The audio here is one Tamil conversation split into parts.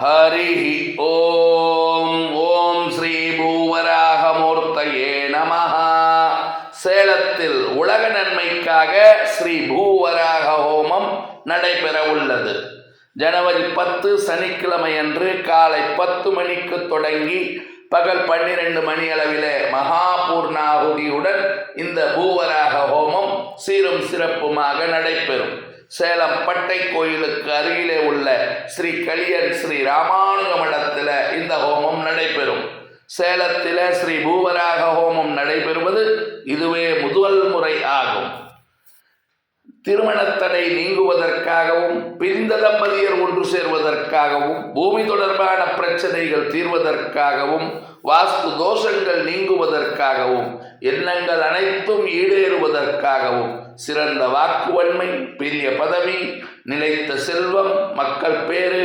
ஹரிஹி ஓம். ஓம் ஸ்ரீ பூவராகமூர்த்தயே நமஹ. சேலத்தில் உலக நன்மைக்காக ஸ்ரீ பூவராக ஹோமம் நடைபெற உள்ளது. ஜனவரி 10 சனிக்கிழமை அன்று காலை 10 மணிக்கு தொடங்கி பகல் 12 மணி அளவிலே மகாபூர்ணாகுதியுடன் இந்த பூவராக ஹோமம் சீரும் சிறப்புமாக நடைபெறும். சேலம் பட்டை கோயிலுக்கு அருகிலே உள்ள ஸ்ரீ கலியன் ஸ்ரீ ராமானுஜ மடத்தில் இந்த ஹோமம் நடைபெறும். சேலத்தில் ஸ்ரீ பூவராக ஹோமம் நடைபெறுவது இதுவே முதல் முறை ஆகும். திருமணத்தடை நீங்குவதற்காகவும், பிரிந்த தம்பதியர் ஒன்று சேர்வதற்காகவும், பூமி தொடர்பான பிரச்சனைகள் தீர்வதற்காகவும், வாஸ்து தோஷங்கள் நீங்குவதற்காகவும், எண்ணங்கள் அனைத்தும் ஈடேறுவதற்காகவும், சிறந்த வாக்குவன்மை, பெரிய பதவி, நிலைத்த செல்வம், மக்கள் பேறு,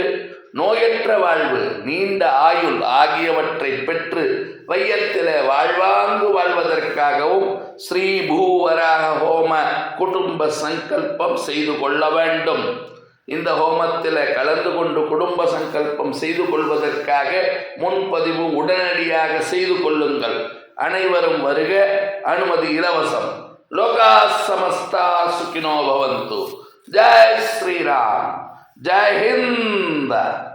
நோயற்ற வாழ்வு, நீண்ட ஆயுள் ஆகியவற்றை பெற்று வையத்திலே வாழ்வாங்கு வாழ்வதற்காகவும் ஸ்ரீ பூவராக ஹோம குடும்ப சங்கல்பம் செய்து கொள்ள வேண்டும். இந்த ஹோமத்தில் கலந்து கொண்டு குடும்ப சங்கல்பம் செய்து கொள்வதற்காக முன்பதிவு உடனடியாக செய்து கொள்ளுங்கள். அனைவரும் வருக. அனுமதி இலவசம். லோகா சமஸ்தா சுகினோ பவந்து. ஜெய் ஸ்ரீராம். ஜெய் ஹிந்த்.